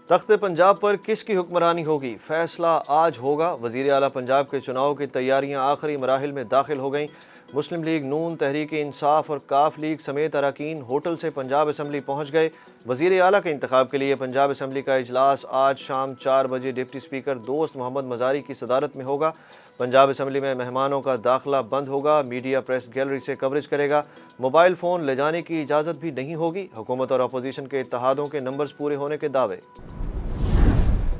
तख्त पंजाब पर किसकी हुक्मरानी होगी, फैसला आज होगा। वज़ीर आला पंजाब के चुनाव की तैयारियां आखिरी मराहिल में दाखिल हो गईं। मुस्लिम लीग नून, तहरीक इंसाफ और काफ लीग समेत अरकान होटल से पंजाब असम्बली पहुँच गए। वज़ीर आला के इंतखाब के लिए पंजाब असम्बली का इजलास आज शाम 4 बजे डिप्टी स्पीकर दोस्त मोहम्मद मज़ारी की सदारत में होगा। पंजाब असम्बली में मेहमानों का दाखिला बंद होगा। मीडिया प्रेस गैलरी से कवरेज करेगा। मोबाइल फ़ोन ले जाने की इजाज़त भी नहीं होगी। हुकूमत और अपोजिशन के इत्तेहादों के नंबर्स पूरे होने के दावे।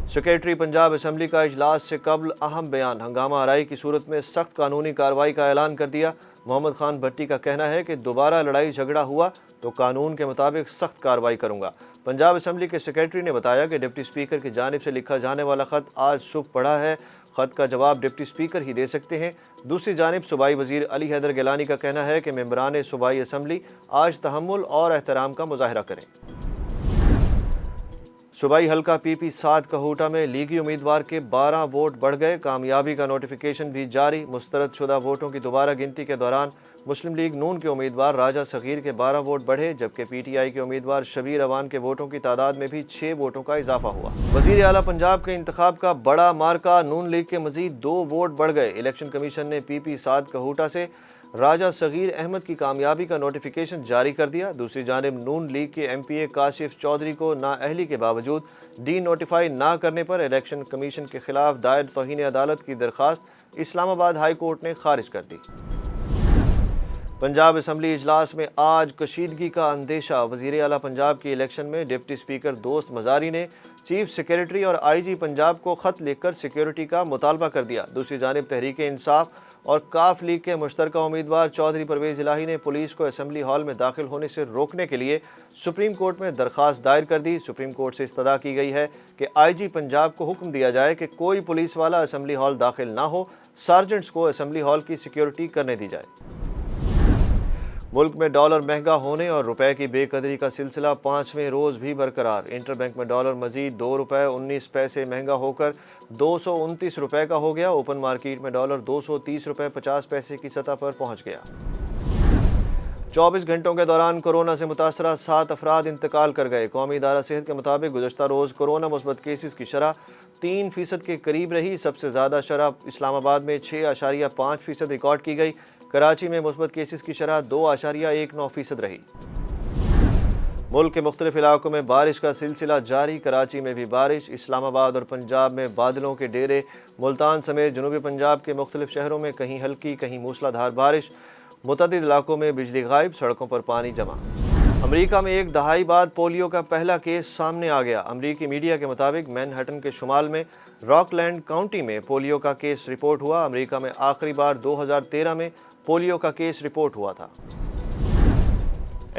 सेक्रेटरी पंजाब असम्बली का इजलास से कबल अहम बयान, हंगामा आराई की सूरत में सख्त कानूनी कार्रवाई का ऐलान कर दिया। मोहम्मद खान भट्टी का कहना है कि दोबारा लड़ाई झगड़ा हुआ तो कानून के मुताबिक सख्त कार्रवाई करूंगा। पंजाब असम्बली के सेक्रेटरी ने बताया कि डिप्टी स्पीकर की जानिब से लिखा जाने वाला ख़त आज सुबह पढ़ा है। ख़त का जवाब डिप्टी स्पीकर ही दे सकते हैं। दूसरी जानिब सूबाई वज़ीर अली हैदर गिलानी का कहना है कि मेंबरान सूबाई असम्बली आज तहम्मुल और एहतराम का मुजाहरा करें। सूबाई हल्का PP 7 कहूटा में लीगी उम्मीदवार के 12 वोट बढ़ गए। कामयाबी का नोटिफिकेशन भी जारी। मुस्तरद शुदा वोटों की दोबारा गिनती के दौरान मुस्लिम लीग नून के उम्मीदवार राजा सगीर के 12 वोट बढ़े, जबकि PTI के उम्मीदवार शबीर अवान के वोटों की तादाद में भी 6 वोटों का इजाफा हुआ। वज़ीर आला पंजाब के इंतखाब का बड़ा मार्का, नून लीग के मजीद 2 वोट बढ़ गए। इलेक्शन कमीशन ने PP 7 कहूटा से राजा सगीर अहमद की कामयाबी का नोटिफिकेशन जारी कर दिया। दूसरी जानिब नून लीग के MPA काशिफ चौधरी को नाअहली के बावजूद डी नोटिफाई ना करने पर इलेक्शन कमीशन के खिलाफ दायर तौहीन अदालत की दरख्वास्त इस्लामाबाद हाई कोर्ट ने खारिज कर दी। पंजाब असम्बली इजलास में आज कशीदगी का अंदेशा। वज़ीर आला पंजाब की इलेक्शन में डिप्टी स्पीकर दोस्त मज़ारी ने चीफ सेक्रेटरी और IG पंजाब को ख़त लिखकर सिक्योरिटी का मुतालबा कर दिया। दूसरी जानिब तहरीक इंसाफ और काफ लीग के मुश्तरका उम्मीदवार चौधरी परवेज़ इलाही ने पुलिस को असम्बली हॉल में दाखिल होने से रोकने के लिए सुप्रीम कोर्ट में दरख्वास्त दायर कर दी। सुप्रीम कोर्ट से इस्तदा की गई है कि IG पंजाब को हुक्म दिया जाए कि कोई पुलिस वाला असम्बली हॉल दाखिल ना हो, सार्जेंट्स को असम्बली हॉल की सिक्योरिटी करने दी जाए। मुल्क में डॉलर महंगा होने और रुपए की बेकदरी का सिलसिला 5वें रोज़ भी बरकरार। इंटर बैंक में डॉलर मजीद 2 रुपये 19 पैसे महंगा होकर 229 रुपये का हो गया। ओपन मार्केट में डॉलर 230 रुपये 50 पैसे की सतह पर पहुंच गया। 24 घंटों के दौरान कोरोना से मुतासरा 7 अफराद इंतकाल कर गए। कौमी इदारा सेहत के मुताबिक गुज़श्ता रोज़ कोरोना मुस्बत केसेस की शरह 3% के करीब रही। सबसे ज़्यादा शरह इस्लामाबाद में 6.5% रिकॉर्ड की गई। कराची में मुस्बत केसेस की शरह 2.19% रही। मुल्क के मुख्तलिफ इलाकों में बारिश का सिलसिला जारी। कराची में भी बारिश, इस्लामाबाद और पंजाब में बादलों के डेरे। मुल्तान समेत जनूबी पंजाब के मुख्तलिफ शहरों में कहीं हल्की कहीं मूसलाधार बारिश। मुतअद्दिद इलाकों में बिजली गायब, सड़कों पर पानी जमा। अमरीका में 1 दहाई बाद पोलियो का पहला केस सामने आ गया। अमरीकी मीडिया के मुताबिक मैनहट्टन के शुमाल में रॉकलैंड काउंटी में पोलियो का केस रिपोर्ट हुआ। अमरीका में आखिरी बार 2013 में पोलियो का केस रिपोर्ट हुआ था।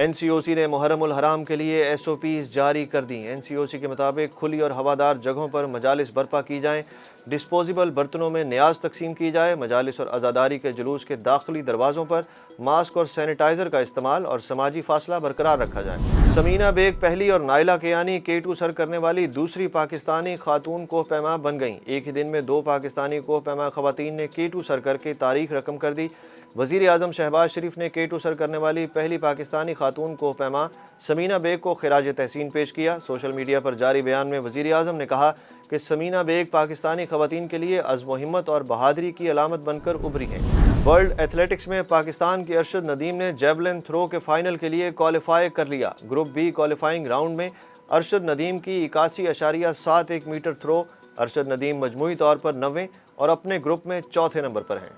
NCOC ने मुहर्रम उल हराम के लिए SOPs जारी कर दी। NCOC के मुताबिक खुली और हवादार जगहों पर मजालिस बर्पा की जाएं, डिस्पोजेबल बर्तनों में न्याज तकसीम की जाए, मजालिस और आज़ादारी के जुलूस के दाखिली दरवाज़ों पर मास्क और सैनिटाइज़र का इस्तेमाल और समाजी फासला बरकरार रखा जाए। समीना बेग पहली और नाइला केयानी K2 सर करने वाली दूसरी पाकिस्तानी खातून कोहपैमा बन गईं। एक ही दिन में 2 पाकिस्तानी कोहपैमा खवातीन ने K2 सर करके तारीख रकम कर दी। वज़ीर आज़म शहबाज शरीफ ने K2 सर करने वाली पहली पाकिस्तानी खातून कोहपैमा समीना बेग को खिराज तहसीन पेश किया। सोशल मीडिया पर जारी बयान में वज़ीर आज़म ने कहा कि समीना बेग पाकिस्तानी खवातीन के लिए अज़्म हिम्मत और बहादुरी की अलामत बनकर उभरी हैं। वर्ल्ड एथलेटिक्स में पाकिस्तान के अरशद नदीम ने जेवलिन थ्रो के फाइनल के लिए क्वालिफाई कर लिया। ग्रुप B क्वालिफाइंग राउंड में अरशद नदीम की 81.71 मीटर थ्रो। अरशद नदीम मजमूई तौर पर 9वें और अपने ग्रुप में चौथे नंबर पर हैं।